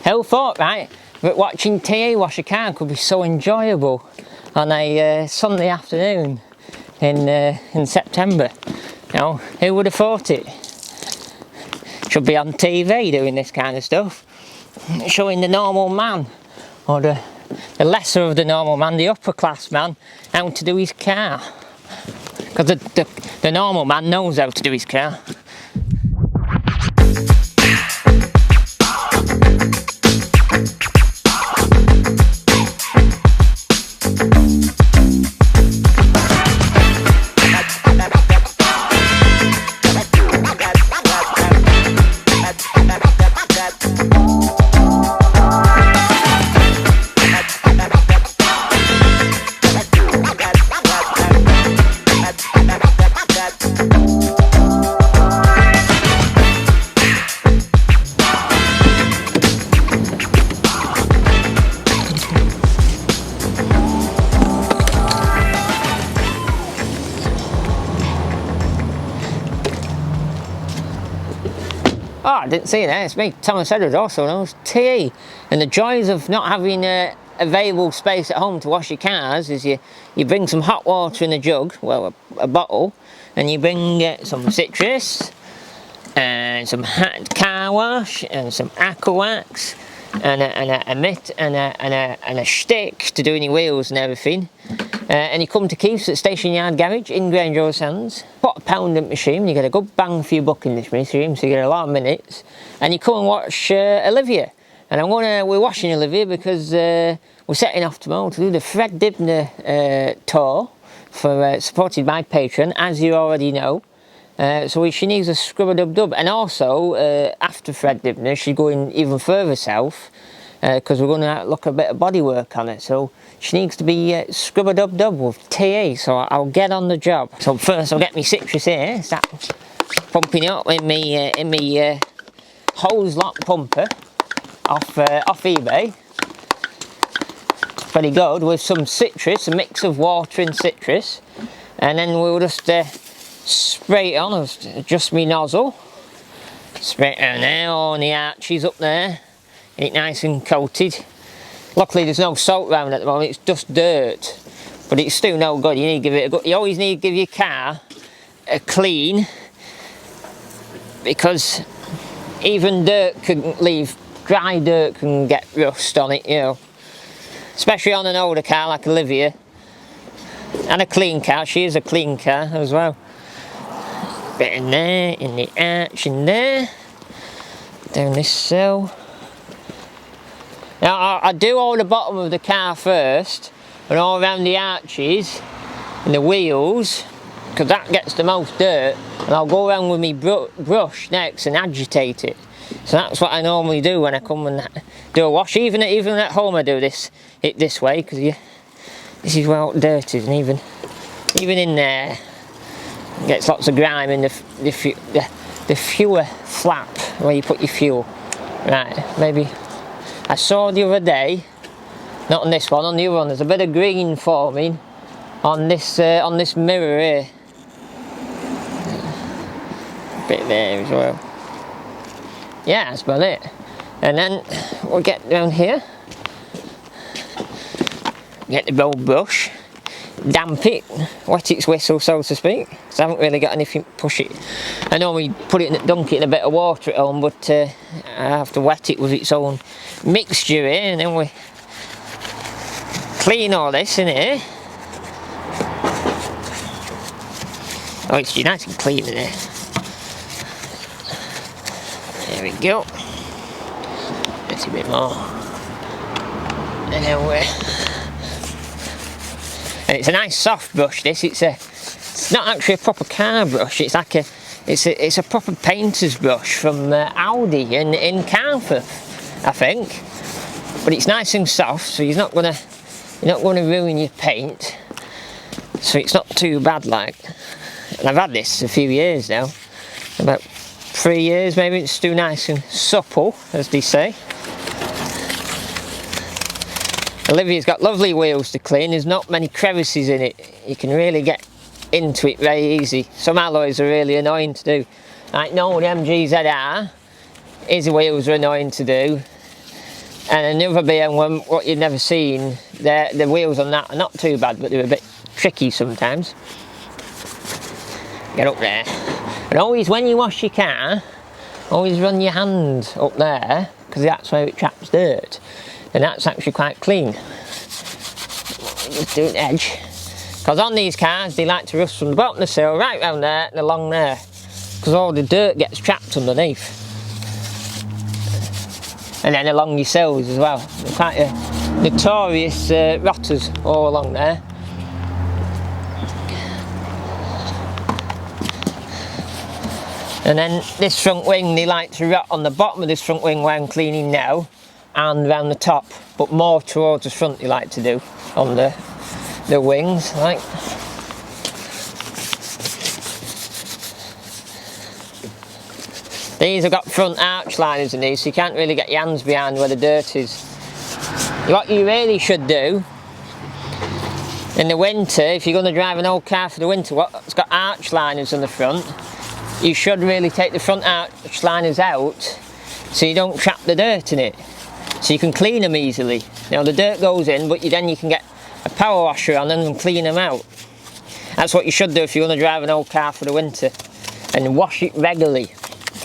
Who thought, right, that watching TA wash a car could be so enjoyable on a Sunday afternoon in September? You know, who would have thought it? Should be on TV doing this kind of stuff, showing the normal man, or the lesser of the normal man, the upper class man, how to do his car. Because the normal man knows how to do his car. Oh, I didn't see that. It's me, Thomas Edwards, also known as TE. And the joys of not having available space at home to wash your cars is you bring some hot water in a jug, well, a bottle, and you bring some citrus, and some car wash, and some aqua wax, and a mitt, and a stick to do any wheels and everything. And you come to Keith's at Station Yard Garage in Grange Road Sands. Put a pound machine, you get a good bang for your buck in this machine, so you get a lot of minutes. And you come and watch Olivia. And we're watching Olivia because we're setting off tomorrow to do the Fred Dibnah tour, supported by Patreon, as you already know. So she needs a scrub-a-dub-dub. And also, after Fred Dibnah, she's going even further south, because we're going to look a bit of bodywork on it. So she needs to be scrub-a-dub-dub with TA, so I'll get on the job. So first I'll get my citrus here, start pumping it up in me hose lock pumper off eBay. Pretty good, with some citrus, a mix of water and citrus. And then we'll just spray it on, adjust my nozzle. Spray it on there, on the arches up there. Get it nice and coated. Luckily there's no salt around at the moment, it's just dirt. But it's still no good, you need to give it a good, you always need to give your car a clean, because even dirt can leave, dry dirt can get rust on it, you know. Especially on an older car like Olivia. And a clean car, she is a clean car as well. Bit in there, in the arch in there. Down this sill. Now I do all the bottom of the car first, and all around the arches and the wheels, because that gets the most dirt, and I'll go around with my brush next and agitate it. So that's what I normally do when I come and do a wash. Even at home I do this way, because this is well dirty, and even in there it gets lots of grime in the fuel flap where you put your fuel. Right, maybe. I saw the other day, not on this one, on the other one, there's a bit of green forming on this mirror here. A bit there as well. Yeah, that's about it. And then we'll get down here, get the roll brush, damp it, wet its whistle, so to speak, because I haven't really got anything to push it. I normally put it dunk it in a bit of water at home, but I have to wet it with its own mixture here, and then we clean all this in here. Oh, it's nice and clean in here. There we go. Just a bit more. And then and it's a nice soft brush. This it's not actually a proper car brush. It's like it's a proper painter's brush from Audi in Carforth, I think. But it's nice and soft, so you're not gonna ruin your paint. So it's not too bad, like. And I've had this a few years now, about 3 years maybe. It's too nice and supple, as they say. Olivia's got lovely wheels to clean. There's not many crevices in it. You can really get into it very easy. Some alloys are really annoying to do. Like no, the MG ZR, his wheels are annoying to do. And another BMW, what you've never seen, the wheels on that are not too bad, but they're a bit tricky sometimes. Get up there. And always when you wash your car, always run your hand up there, because that's where it traps dirt. And that's actually quite clean. Just do an edge. Because on these cars, they like to rust from the bottom of the sill right round there and along there. Because all the dirt gets trapped underneath. And then along your sills as well. They're quite notorious rotters all along there. And then this front wing, they like to rot on the bottom of this front wing where I'm cleaning now, and round the top, but more towards the front they like to do on the wings, like. These have got front arch liners in these, so you can't really get your hands behind where the dirt is. What you really should do in the winter, if you're going to drive an old car for the winter, what's got arch liners on the front, you should really take the front arch liners out so you don't trap the dirt in it. So you can clean them easily. Now the dirt goes in, but then you can get a power washer on them and clean them out. That's what you should do if you're going to drive an old car for the winter. And wash it regularly.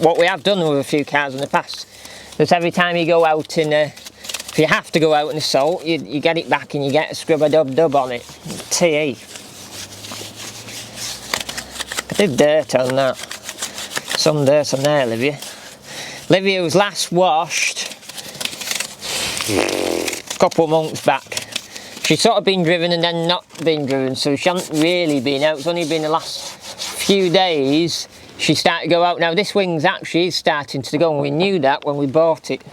What we have done with a few cars in the past, that every time you go out in if you have to go out in the salt, you get it back and you get a scrub-a-dub-dub on it. TE. I did dirt on that. Some dirt on there, Olivia. Olivia was last washed a couple of months back. She's sort of been driven and then not been driven, so she hasn't really been out. It's only been the last few days she started to go out. Now this wing's actually starting to go, and we knew that when we bought it.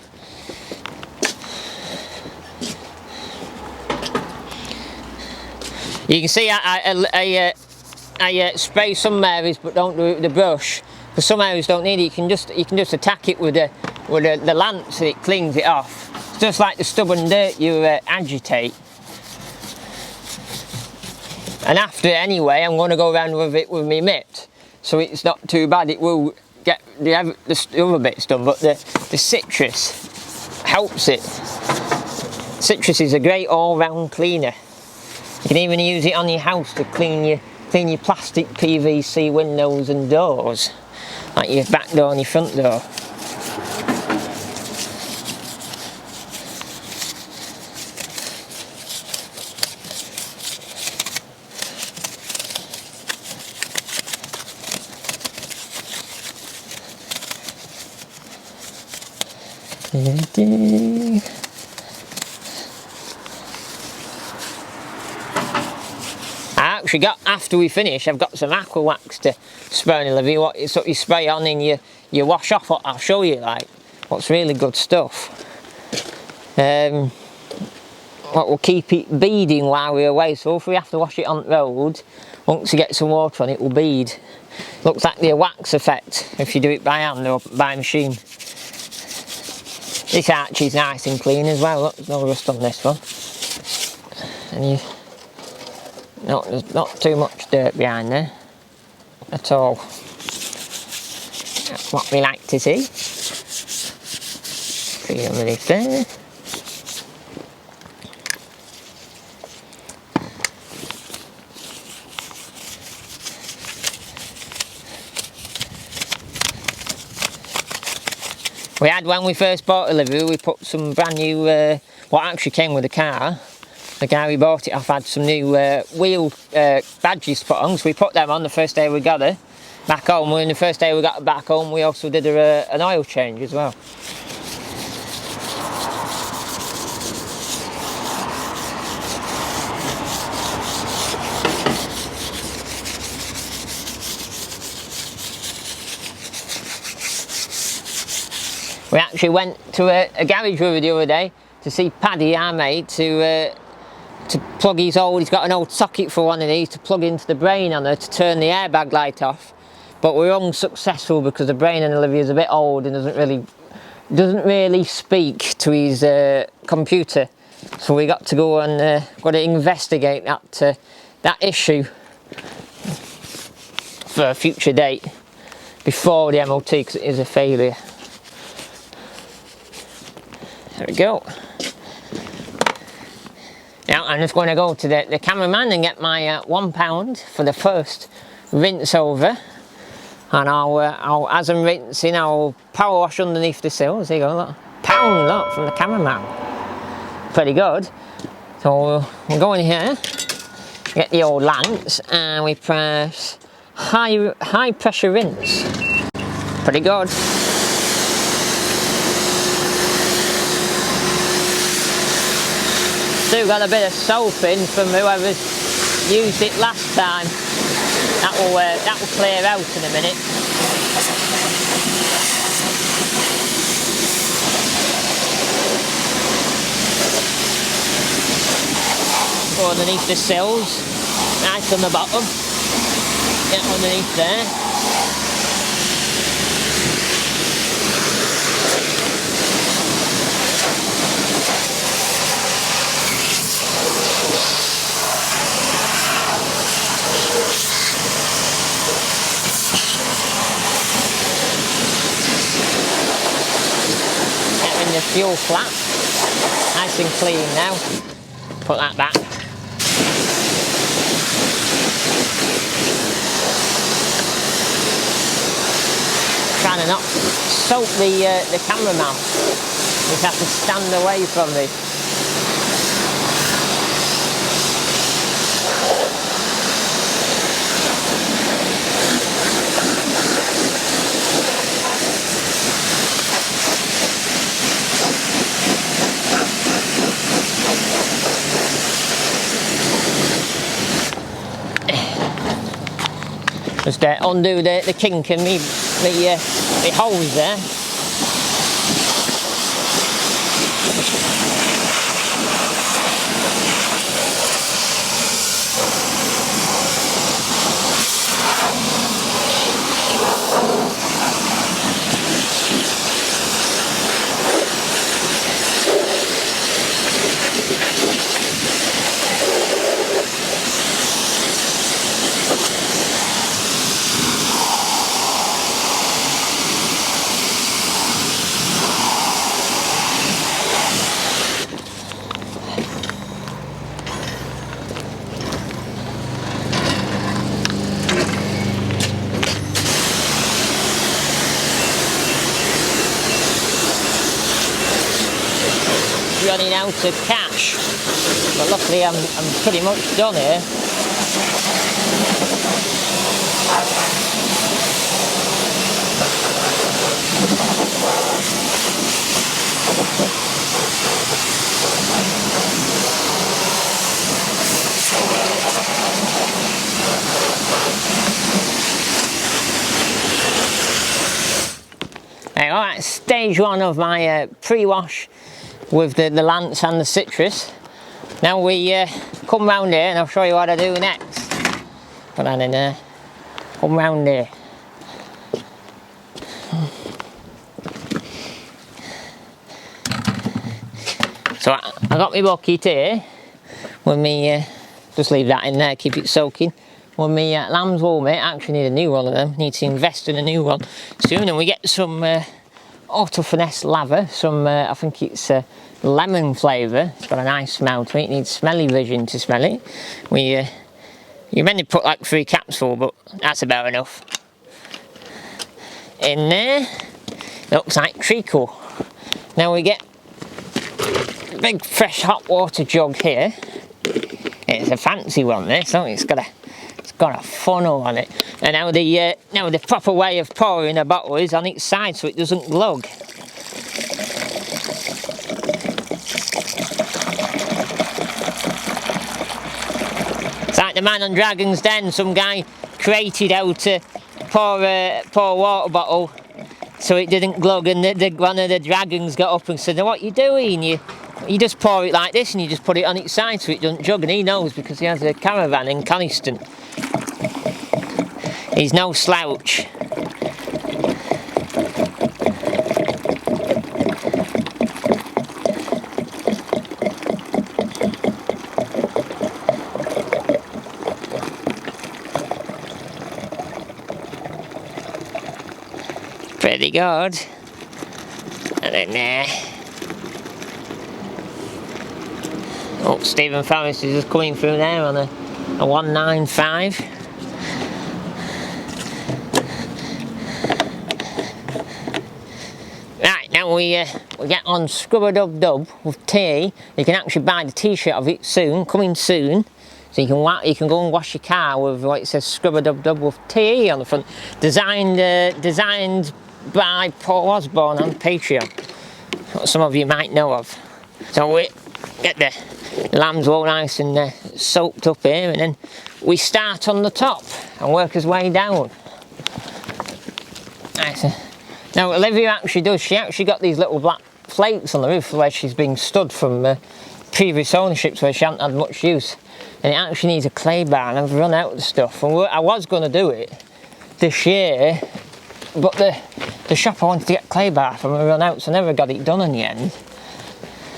You can see I spray some areas, but don't do it with the brush. Because some areas don't need it. You can just attack it with the lance and it cleans it off. It's just like the stubborn dirt you agitate. And after anyway, I'm going to go around with it with my mitt, so it's not too bad. It will get the other bits done, but the citrus helps it. Citrus is a great all-round cleaner. You can even use it on your house to clean your plastic PVC windows and doors, like your back door and your front door. After we finish, I've got some aqua wax to spray on, Olivia. What you spray on and you wash off. I'll show you like what's really good stuff. What will keep it beading while we're away. So if we have to wash it on the road, once you get some water on it, will bead. Looks like the wax effect if you do it by hand or by machine. This arch is nice and clean as well. Look, there's no rust on this one. And there's not too much dirt behind there at all. That's what we like to see. Clean underneath there. We had, when we first bought Olivia, we put some brand new, what actually came with the car. The guy we bought it off had some new wheel badges to put on, so we put them on the first day we got her back home. And the first day we got her back home, we also did her an oil change as well. We actually went to a garage with her the other day to see Paddy, our mate, to plug he's got an old socket for one of these to plug into the brain on her to turn the airbag light off. But we're unsuccessful because the brain on Olivia's a bit old and doesn't really speak to his computer. So we got to go and got to investigate that issue for a future date before the MOT, because it is a failure. There we go. Now I'm just going to go to the cameraman and get my £1 for the first rinse over, and I'll as I'm rinsing, I'll power wash underneath the sills. There you go, look. Pound, look, from the cameraman. Pretty good. So we'll go in here, get the old lance, and we press high pressure rinse. Pretty good. Still got a bit of soap in from whoever's used it last time. That will clear out in a minute. Go underneath the sills, nice on the bottom. Get underneath there. The fuel flap, nice and clean now. Put that back. Trying to not soak the cameraman. You have to stand away from me. Just undo the kink in me holes there. Running out of cash, but luckily I'm pretty much done here. All right, stage one of my pre-wash with the lance and the citrus. Now we come round here and I'll show you what I do next. Put that in there. Come round here. So I got my bucket here. When me just leave that in there, keep it soaking. When my lamb's warm, it actually need a new one of them. Need to invest in a new one soon, and we get some Auto Finesse lather. Some I think it's lemon flavour. It's got a nice smell to it. It needs smelly vision to smell it. You meant to put like 3 caps full, but that's about enough. In there, looks like treacle. Now we get a big fresh hot water jug here. It's a fancy one, this. So it's got a funnel on it. And now the proper way of pouring a bottle is on its side so it doesn't glug. It's like the man on Dragon's Den. Some guy created how to pour a water bottle so it didn't glug, and one of the dragons got up and said, "What are you doing? You just pour it like this and you just put it on its side so it doesn't jug." And he knows because he has a caravan in Coniston. He's no slouch. Pretty good. And then there. Oh, Stephen Forrest is just coming through there on a 195. Right, now we get on Scrubber Dub Dub with TE. You can actually buy the t-shirt of it soon, coming soon. So you can go and wash your car with what it says Scrubber Dub Dub with TE on the front. Designed by Paul Osborne on Patreon. What some of you might know of. So we get the lambs all nice and soaked up here, and then we start on the top and work his way down. Nice. Now Olivia actually does, she actually got these little black flakes on the roof where she's been stood from previous ownerships where she hasn't had much use, and it actually needs a clay bar, and I've run out of stuff. And I was going to do it this year, but the shop I wanted to get clay bar from I run out, so I never got it done in the end.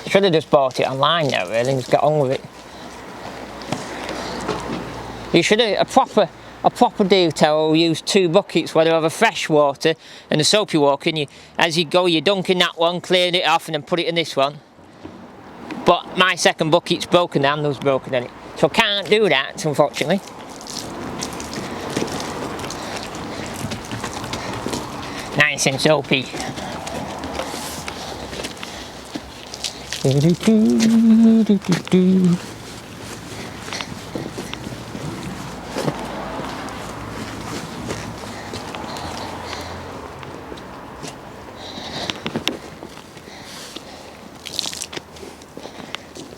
Should have just bought it online now really and just got on with it. You should have a proper detail will use 2 buckets where they have a fresh water and a soapy water, and as you go you're dunking that one, clearing it off and then put it in this one. But my second bucket's broken, the handle's broken in it. So I can't do that unfortunately. Nice and soapy. It's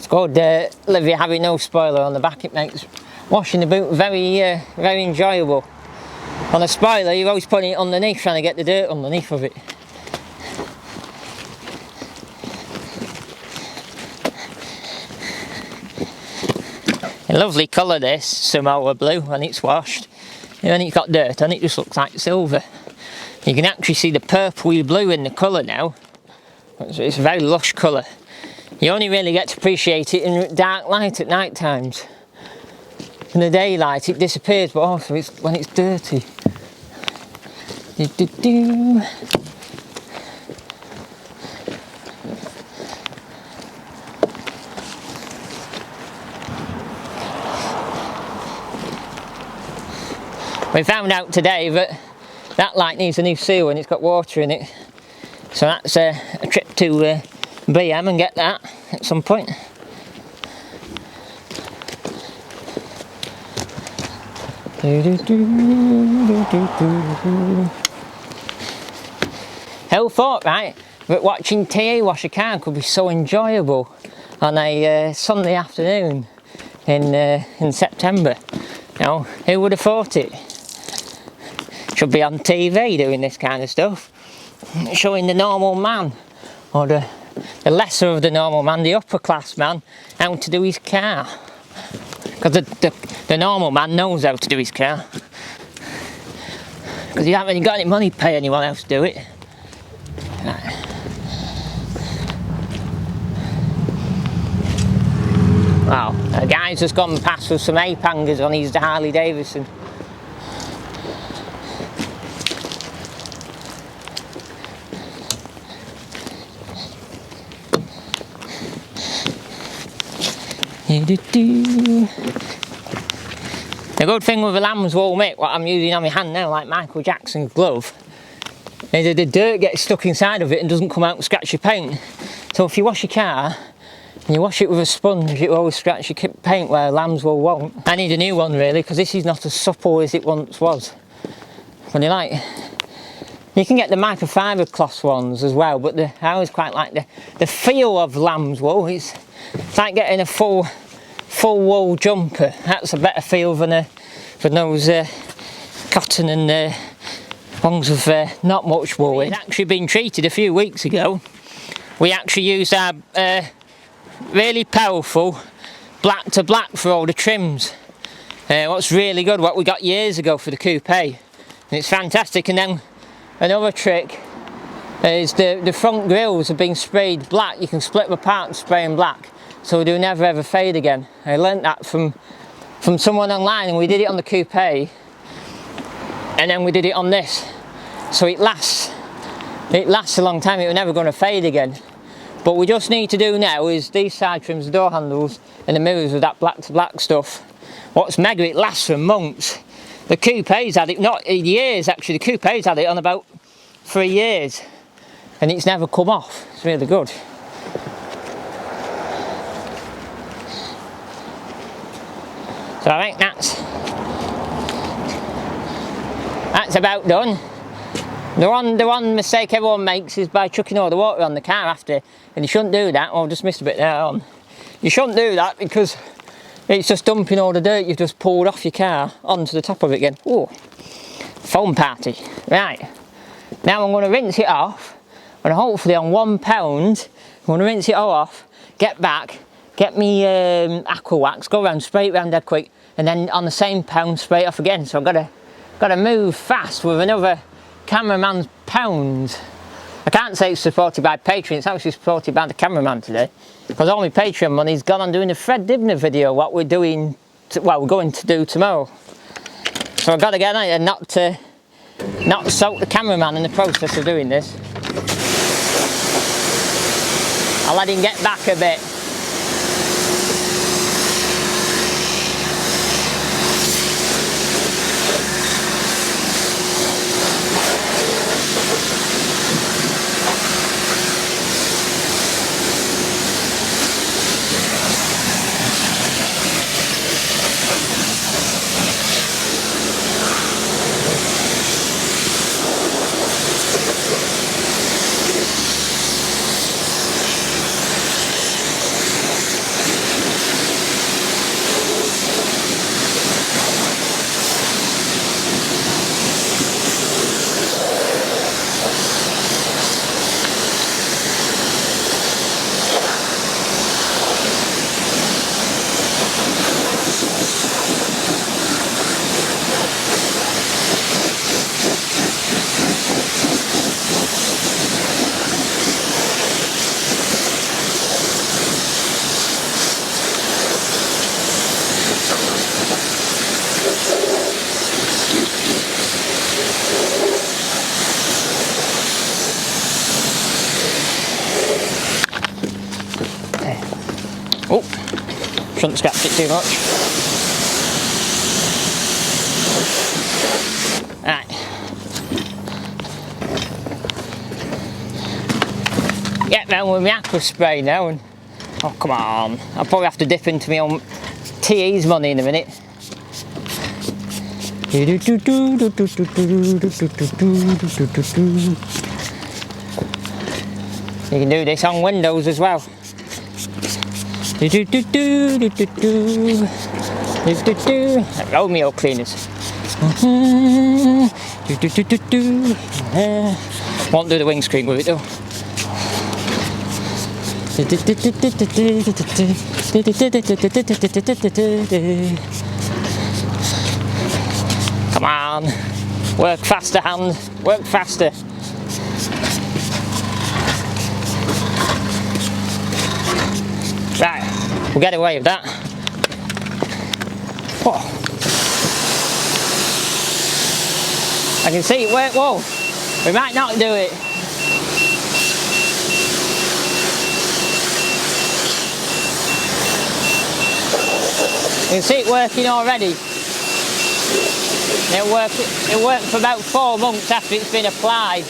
good, Olivia having no spoiler on the back. It makes washing the boot very enjoyable. On a spoiler you're always putting it underneath, trying to get the dirt underneath of it. A lovely colour this, Samoa blue, when it's washed. And when it's got dirt on it, just looks like silver. You can actually see the purpley blue in the colour now. It's a very lush colour. You only really get to appreciate it in dark light at night times. In the daylight it disappears, but also it's when it's dirty. We found out today that that light needs a new seal and it's got water in it. So that's a trip to BM and get that at some point. Who thought, right, that watching TE wash a car could be so enjoyable on a Sunday afternoon in September? You know, who would have thought it? Should be on TV doing this kind of stuff, showing the normal man, or the lesser of the normal man, the upper class man, how to do his car. Because the normal man knows how to do his car. Because he hasn't really got any money to pay anyone else to do it. Right. Wow, a guy's just gone past with some ape hangers on his Harley Davidson. The good thing with a lamb's wool mitt, what I'm using on my hand now, like Michael Jackson's glove, is that the dirt gets stuck inside of it and doesn't come out and scratch your paint. So if you wash your car and you wash it with a sponge, it will always scratch your paint where lamb's wool won't. I need a new one really, because this is not as supple as it once was. But you can get the microfiber cloth ones as well, but I always quite like the feel of lamb's wool. It's like getting a full wool jumper. That's a better feel than those cotton and ones with not much wool in. It's actually been treated a few weeks ago. We actually used our really powerful black to black for all the trims. What's really good, what we got years ago for the coupe, and it's fantastic. And then another trick is the front grills have been sprayed black. You can split them apart and spray them black, so they'll never ever fade again. I learnt that from someone online, and we did it on the coupe, and then we did it on this, so it lasts a long time. It was never going to fade again. But we just need to do now is these side trims, the door handles and the mirrors with that black to black stuff. What's mega, it lasts for months. The coupe's had it, not years actually, the coupe's had it on about 3 years and it's never come off. It's really good. So I think that's about done. The one mistake everyone makes is by chucking all the water on the car after, and you shouldn't do that. Oh, I've just missed a bit there on. You shouldn't do that because it's just dumping all the dirt you've just pulled off your car onto the top of it again. Ooh, foam party. Right, now I'm going to rinse it off, and hopefully on £1, I'm going to rinse it all off, get back, get me aqua wax, go around, spray it around dead quick, and then on the same pound spray it off again. So I've got to move fast with another cameraman's pounds. I can't say it's supported by Patreon, it's actually supported by the cameraman today, because all my Patreon money's gone on doing the Fred Dibnah video, what we're doing, well, we're going to do tomorrow. So I've got to get on it and not soak the cameraman in the process of doing this. I'll let him get back a bit. Oh, shouldn't scratch it too much. Right. Get round with my aqua spray now and... Oh, come on. I'll probably have to dip into my own TE's money in a minute. You can do this on Windows as well. Romeo cleaners. Won't do the windscreen with it though. Come on, work faster hand, work faster. Right, we'll get away with that. Oh. I can see it work well. We might not do it. You can see it working already. It'll work for about 4 months after it's been applied.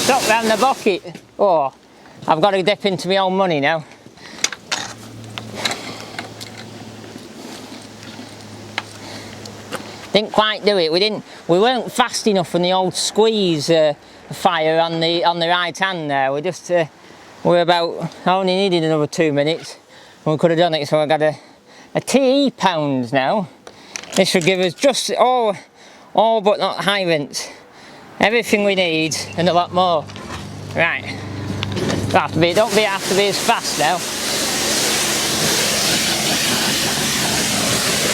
Stuck round the bucket. Oh, I've got to dip into my own money now. Didn't quite do it. We weren't fast enough on the old squeeze fire on the right hand there. We're about, I only needed another 2 minutes and we could have done it. So I got a TE pound now. This should give us just all but not high rinse. Everything we need and a lot more. Right. Don't have to be as fast now.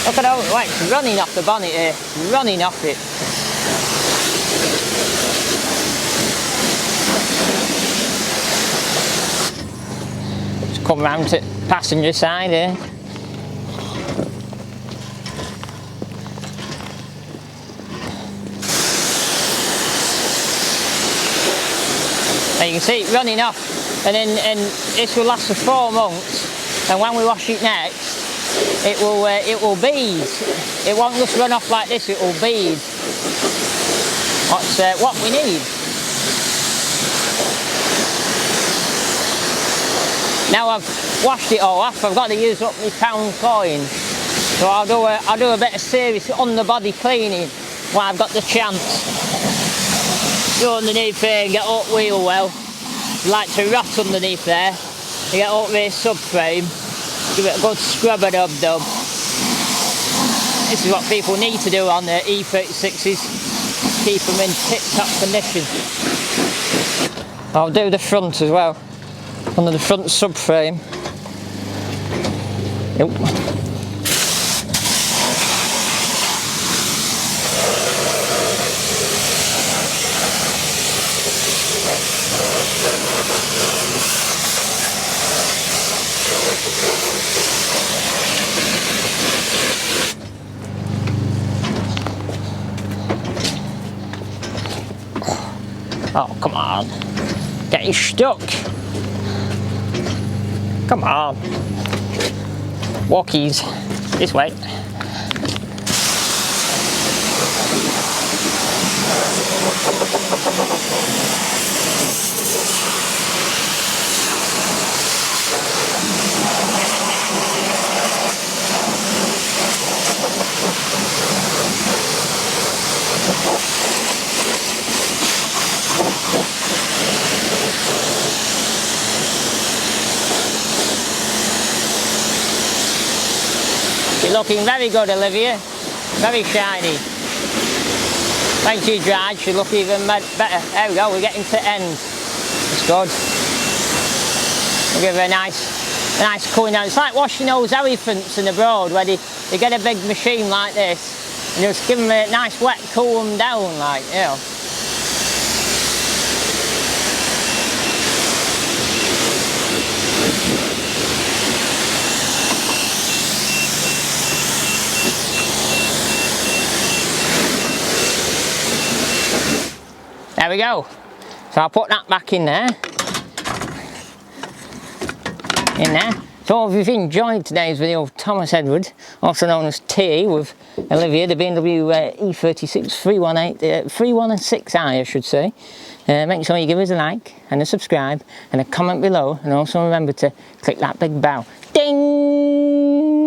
Look at how it's running off the bonnet here. Running off it. Just come round to passenger side here. can see it running off, and this will last for 4 months, and when we wash it next, it will bead. It won't just run off like this, it will bead. That's what we need. Now I've washed it all off, I've got to use up my pound coin. So I'll do a bit of serious underbody cleaning while I've got the chance. Go underneath here and get up wheel well. You like to rot underneath there. You get up this subframe, give it a good scrub and dub. This is what people need to do on their E36s. Keep them in tip-top condition. I'll do the front as well. Under the front subframe. Yep. Oh, come on. Getting stuck. Come on. Walkies. This way. You're looking very good, Olivia. Very shiny. Thank you, Drag. Should look even better. There we go, we're getting to the end. It's good. We'll give her a nice cooling down. It's like washing those elephants in the Broad, where they get a big machine like this and just give them a nice wet cool them down, like, you know. There we go. So I'll put that back in there. So if you've enjoyed today's video of Thomas Edward, also known as T, with Olivia, the Bmw E36 316I, I should say, make sure you give us a like and a subscribe and a comment below, and also remember to click that big bell. Ding!